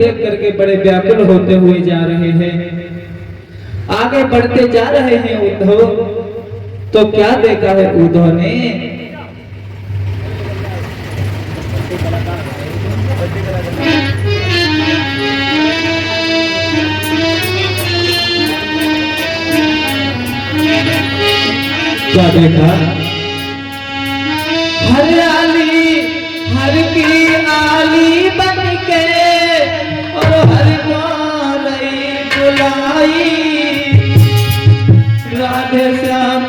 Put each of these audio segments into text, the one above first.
देख करके बड़े व्याकुल होते हुए जा रहे हैं। आगे बढ़ते जा रहे हैं उद्धव, तो क्या देखा है उद्धव ने? क्या देखा? हरियाली हर की आली बन के और हर को रही बुलाई, राधे श्याम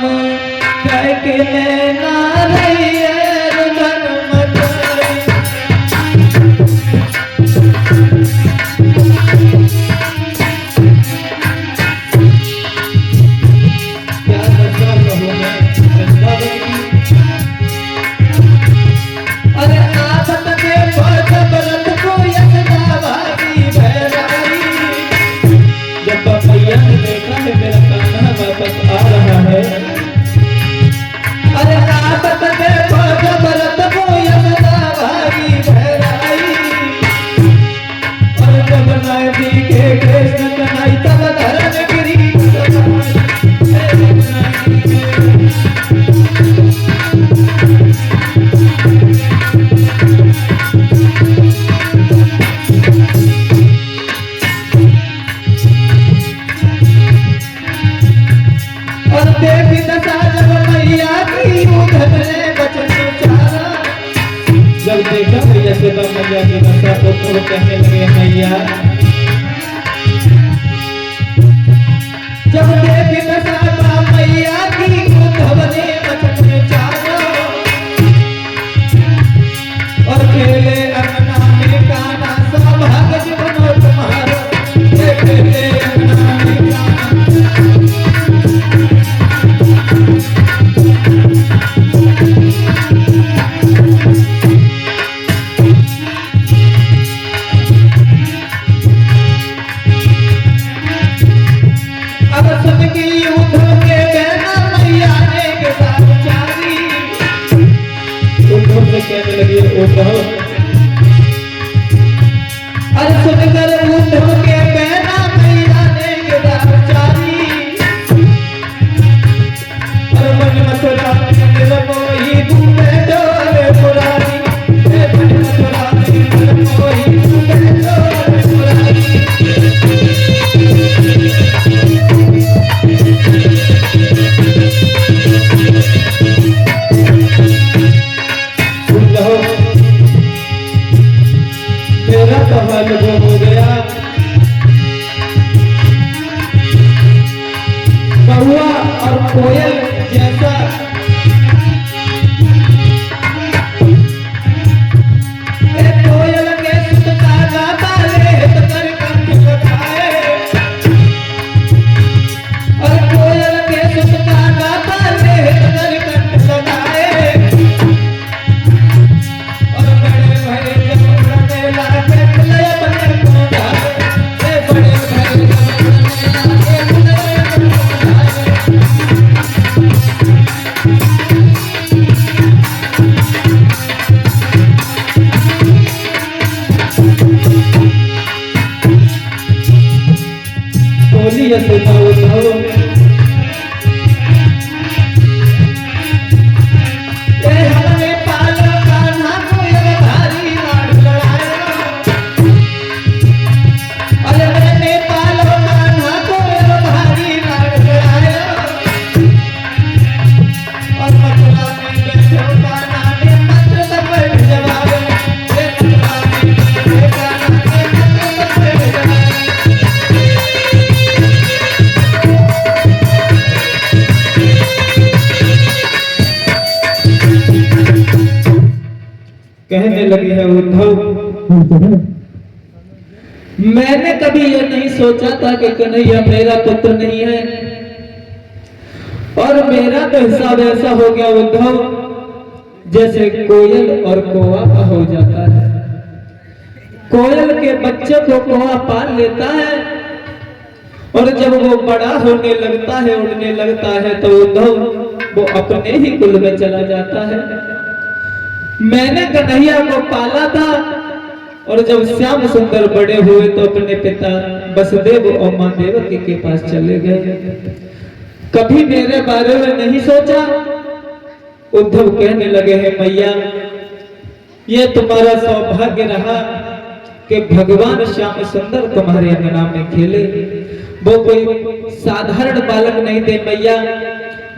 कह के नैना रही है रुदन मचाई। क्या दशा कहूँ मैं वृंदावन की? अरे आदत के पथ व्रत को यशदा भागी भैराई। जब भैया ने देखा है मेरा कान्हा वापस आ रहा है, अरे आदत के पथ व्रत को यशदा भागी भैराई। और जब नाय दिखे कृष्ण कन्हई तब धर्म गिरी जब देखा भैया से तो मैया की दशा को कहने लगे मैया, जब देखी दशा मैया की उद्धव ने बचन चारा और खेले अंगना में कान्हा सौभाग्य जीवनो तुम्हारा। खेले अंगना में कहने लगी उद्धव, अरे सुनकर उद्धव के कहना मैया ने गिरफ्तारी। और मन मथुरा में मोही डूबे डोले पुरानी, मन मथुरा में मोही डूबे डोले पुरानी। मेरा तो हाल वो हो गया, कौआ और कोयल जैसा। कोयल के सुत का गाता ले तो कर कंठ लगाए, और कोयल के सुत का गाता ले तो कर कंठ लगाए। और बड़े बड़े जमुना लागे लय बने को जाए, बड़े बड़े जमुना लागे लय बने को जाए। बोलिए सुना उद्धव, कहने लगी है उद्धव, मैंने कभी यह नहीं सोचा था कि कन्हैया मेरा पुत्र नहीं है, और मेरा तो हिसाब ऐसा हो गया उद्धव जैसे कोयल और कौवा का हो जाता है। कोयल के बच्चे को कौवा पाल लेता है, और जब वो बड़ा होने लगता है, उड़ने लगता है, तो उद्धव वो अपने ही कुल में चला जाता है। मैंने कन्हैया को पाला था और जब श्याम सुंदर बड़े हुए तो अपने पिता वसुदेव और मां देवकी के पास चले गए। कभी मेरे बारे में नहीं सोचा। उद्धव कहने लगे हैं मैया, ये तुम्हारा सौभाग्य रहा कि भगवान श्याम सुंदर तुम्हारे अंगना में खेले। वो कोई साधारण बालक नहीं थे मैया,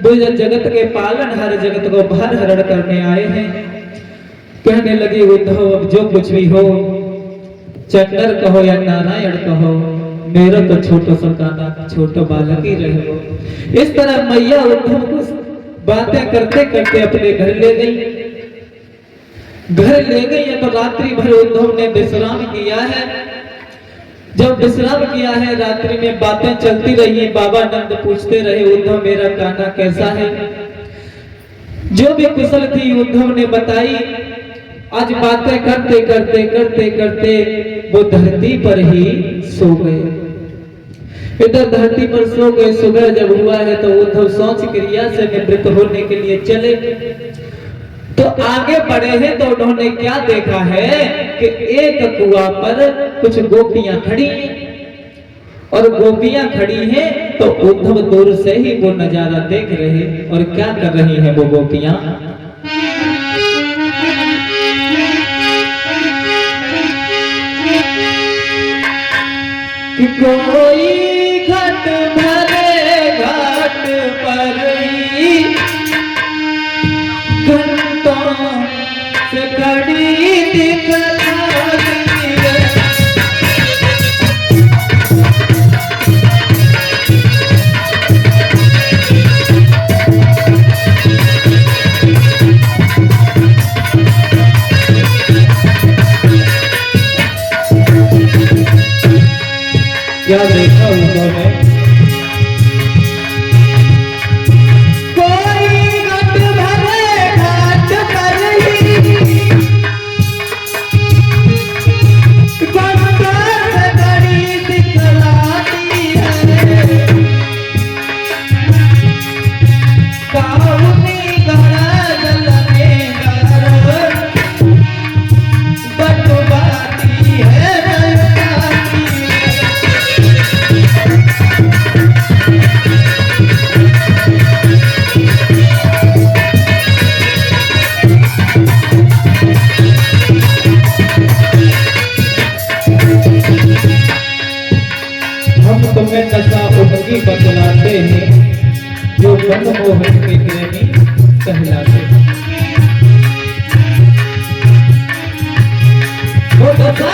वो जगत के पालन हर जगत को भार हरण करने आए हैं। कहने लगे उद्धव, अब जो कुछ भी हो, चंडर कहो या नारायण कहो, मेरा तो छोटो सरकाना छोटो बालक ही रहे। इस तरह मैया उद्धव को बातें करते करते अपने घर ले गई। घर ले गई है तो रात्रि भर उद्धव ने विश्राम किया है। जब विश्राम किया है, रात्रि में बातें चलती रही। बाबा नंद पूछते रहे, उद्धव मेरा कान्हा कैसा है? जो भी कुशल थी उद्धव ने बताई। आज बातें करते करते करते करते वो धरती पर ही सो गए। इधर धरती पर सो गए। सुबह जब हुआ है तो उद्धव शौच क्रिया से निवृत्त होने के लिए चले। तो आगे बढ़े हैं तो उन्होंने क्या देखा है कि एक कुआं पर कुछ गोपियां खड़ी हैं और गोपियां खड़ी हैं तो उद्धव दूर से ही वो नजारा देख रहे। और क्या कर रही हैं वो गोपियां? कि कोई घट भरे घाट पर ही घंटों से खड़ी दिखलाती है। क्या देखा उन्होंने? कोई घट भरे घाट पर ही घंटों से खड़ी दिखलाती है। काहुनी गड़ल में बटुवाती है। हम तुम्हें दशा उनकी बतलाते हैं जो मनमोहन के प्रेमी कहलाते हैं। वो दशा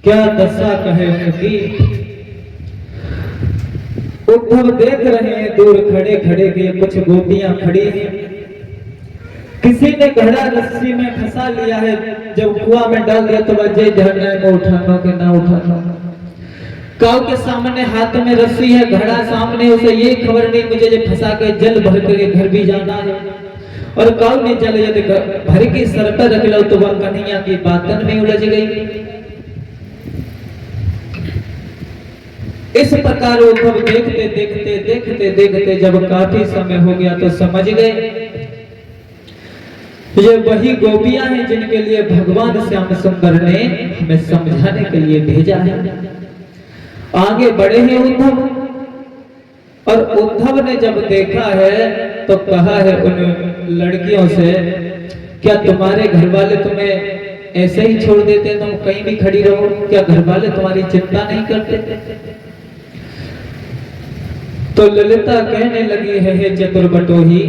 क्या दशा कहे उनकी। उद्धव देख रहे हैं दूर खड़े खड़े के कुछ गोपियां खड़ी हैं। किसी ने घड़ा रस्सी में फंसा लिया है। जब कुआं में डाल दिया तो वजह झरने को उठाना कि ना उठाना। काऊ के सामने हाथ में रस्सी है, घड़ा सामने, उसे ये खबर नहीं मुझे जो फंसा के जल भर के घर भी जाना है। और काऊ ने जल यदि भर के सर पर रख लो तो वह कन्हैया की बातन में उलझ गई। इस प्रकार उद्धव देखते देखते देखते देखते जब काफी समय हो गया तो समझ गए ये वही गोपियां हैं जिनके लिए भगवान श्याम सुंदर ने हमें समझाने के लिए भेजा है। आगे बढ़े हैं उद्धव, और उद्धव ने जब देखा है तो कहा है उन लड़कियों से, क्या तुम्हारे घर वाले तुम्हें ऐसे ही छोड़ देते, तुम कहीं भी खड़ी रहो? क्या घर वाले तुम्हारी चिंता नहीं करते? तो ललिता कहने लगी है, हे चतुर बटोही,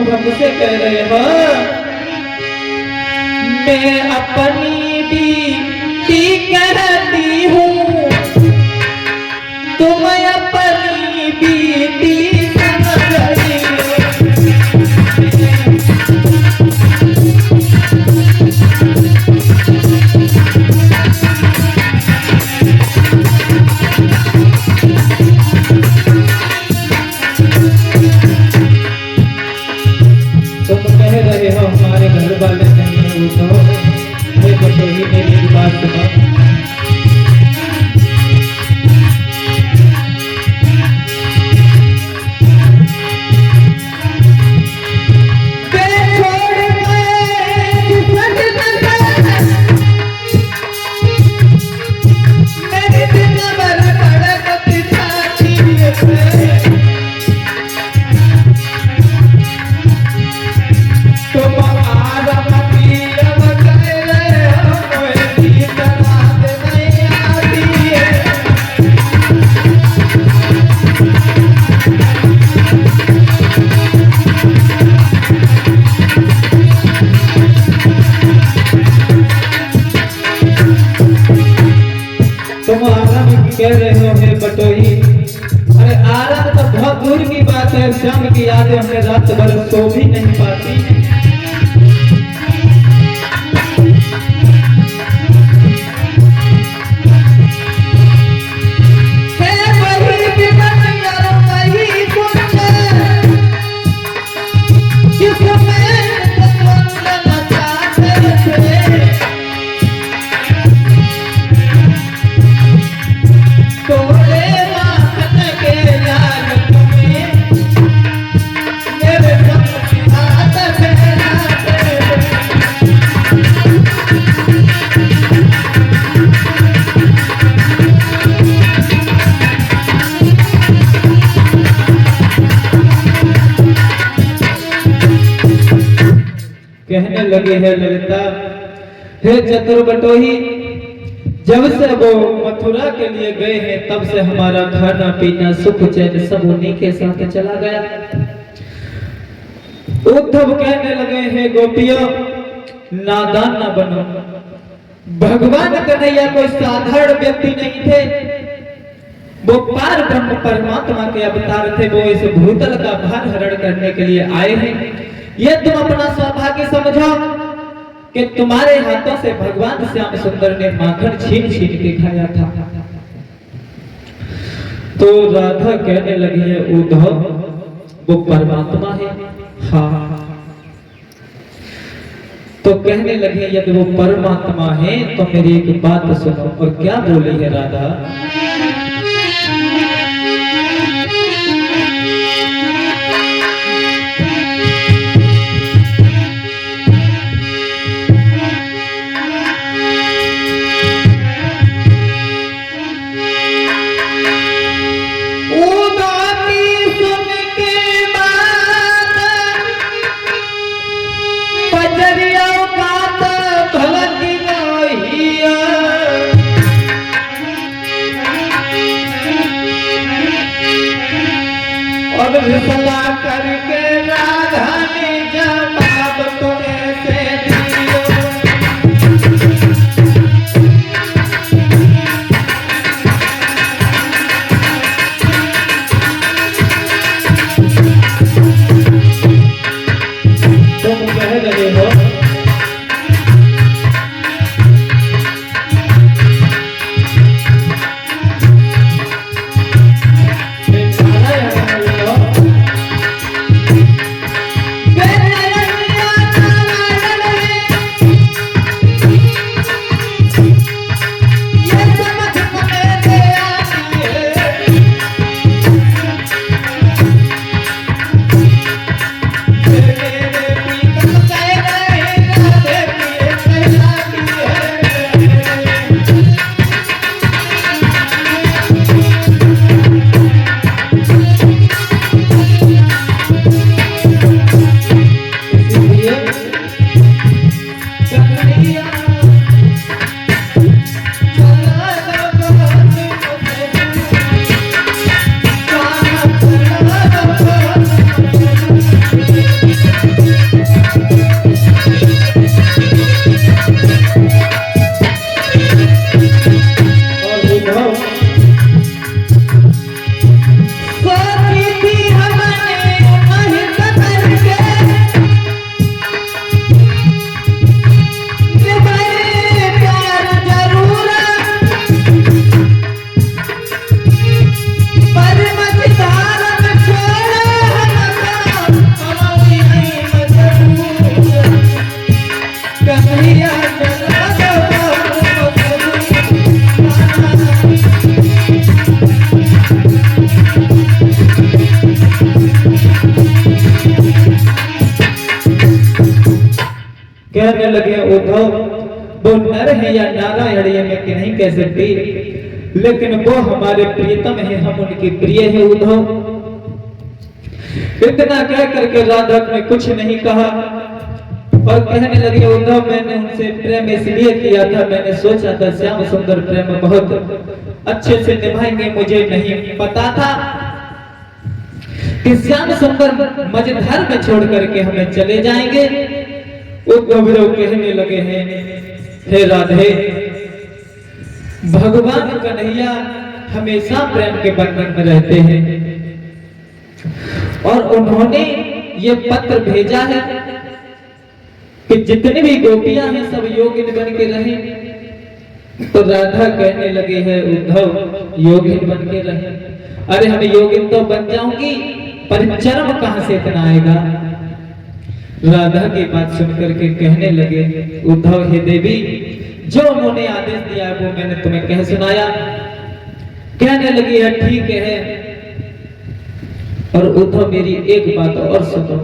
तुम हमसे कह रहे हो मैं अपनी बीती कहती हूँ, तुम अपनी बीती समझ रही हो। तुम कह रहे हो हमारे घर वाले नहीं है उद्धव, मैं बटोही मेरी बात सुनो। तुम आराम कह रहे हो हे बटोही, अरे आराम तो बहुत दूर की बात है, शाम की यादें हमें रात भर सो भी नहीं पाती। कहने लगे है ललिता, हे चतुर बटोही, जब से वो मथुरा के लिए गए हैं तब से हमारा खाना पीना सुख चैन सब उन्हीं के साथ चला गया। उद्धव कहने लगे हैं गोपियों, नादान न बनो, भगवान कन्हैया कोई साधारण व्यक्ति नहीं थे, वो पार ब्रह्म परमात्मा के अवतार थे। वो इस भूतल का भार हरण करने के लिए आए हैं। ये तुम अपना सौभाग्य समझो कि तुम्हारे हाथों से भगवान श्याम सुंदर ने माखन छीन छीन के खाया था। तो राधा कहने लगी है उद्धव, वो परमात्मा है। हाँ, तो कहने लगी यदि वो परमात्मा है तो मेरी एक बात सुनो। और क्या बोली है राधा? विफला करके राधा ने जवाब तो ऐसे दियो। तुम कह रहे हो या नारायण ये मैं नहीं कह सकती, लेकिन वो हमारे प्रियतम है, हम उनकी प्रिय है उद्धव। इतना कह करके राधा ने कुछ नहीं कहा और कहने लगे उद्धव मैंने उनसे प्रेम इसलिए किया था, मैंने सोचा था श्याम सुंदर प्रेम बहुत अच्छे से निभाएंगे, मुझे नहीं पता था कि श्याम सुंदर मझधार में छोड़ करके हमें चले जाएंगे। उद्धव कहने लगे हैं हे राधे, भगवान कन्हैया हमेशा प्रेम के बंधन में रहते हैं और उन्होंने ये पत्र भेजा है कि जितनी भी गोपियां हैं सब योगिन बन के रहें। तो राधा कहने लगे हैं उद्धव योगिन बन के रहें। अरे हम योगिन तो बन जाऊंगी पर चरम कहां से इतना आएगा। राधा की बात सुनकर के कहने लगे उद्धव हे देवी, जो उन्होंने आदेश दिया वो मैंने तुम्हें कह सुनाया। कहने लगी है ठीक है, और उद्धव मेरी एक बात और सुनो।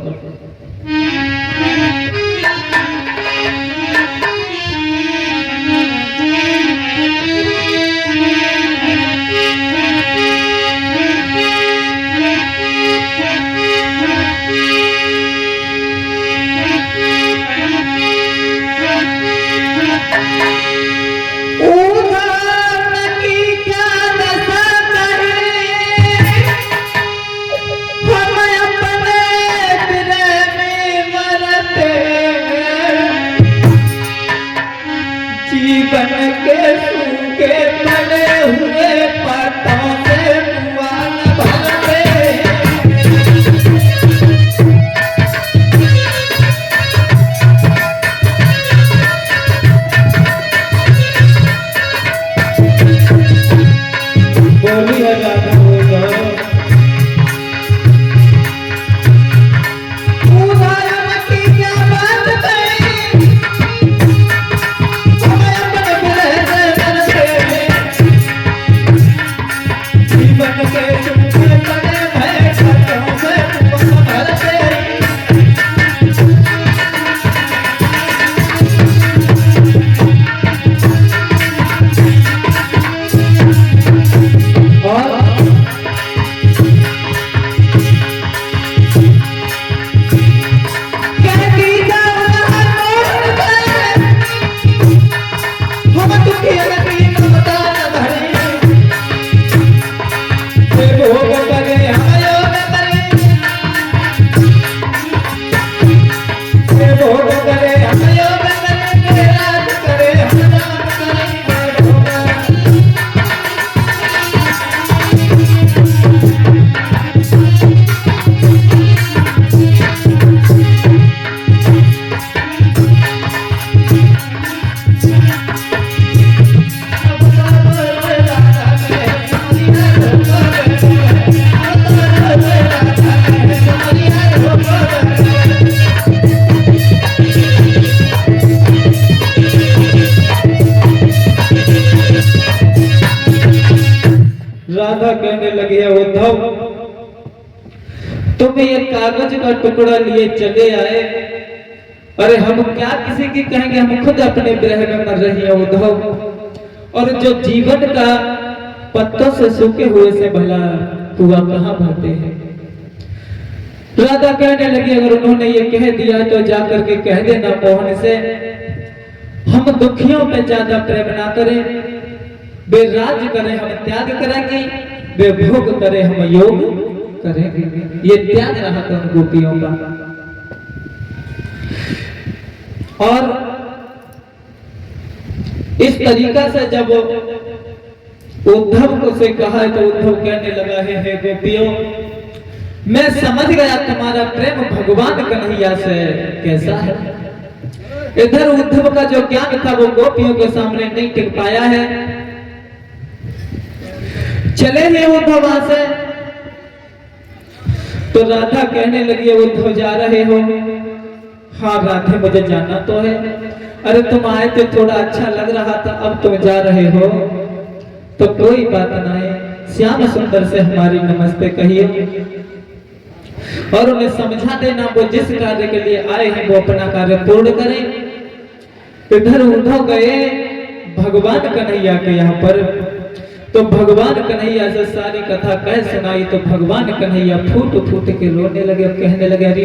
राधा कहने लगी है उद्धव तुम ये कागज का टुकड़ा लिए चले आए, अरे हम क्या किसी की कहेंगे, हम खुद अपने विरह में मर रही है उद्धव। और जो जीवन का पत्तों से सूखे हुए से भला कुआं कहां भरते हैं। राधा कहने लगी अगर उन्होंने ये कह दिया तो जाकर के कह देना मोहन से हम दुखियों पे ज्यादा प्रेम ना करें, वे राज करें हम त्याग करेंगे, वे भोग करें हम योग करेंगे। ये त्याग रहा था उन गोपियों का। और इस तरीका से जब उद्धव को से कहा तो उद्धव कहने लगा है गोपियों मैं समझ गया तुम्हारा प्रेम भगवान कन्हैया से कैसा है। इधर उद्धव का जो ज्ञान था वो गोपियों के सामने नहीं टिक पाया है। चले हैं उद्धव वहां से तो राधा कहने लगी उद्धव जा रहे हो। हाँ राधे मुझे जाना तो है। अरे तुम आए तो थोड़ा अच्छा लग रहा था, अब तुम जा रहे हो तो कोई बात ना है, श्याम सुंदर से हमारी नमस्ते कहिए और उन्हें समझा देना वो जिस कार्य के लिए आए हैं वो अपना कार्य पूर्ण करें। इधर उद्धव गए भगवान कन्हैया के यहाँ पर, तो भगवान कन्हैया से सारी कथा कह सुनाई तो भगवान कन्हैया फूट फूट के रोने लगे और कहने लगे, अरे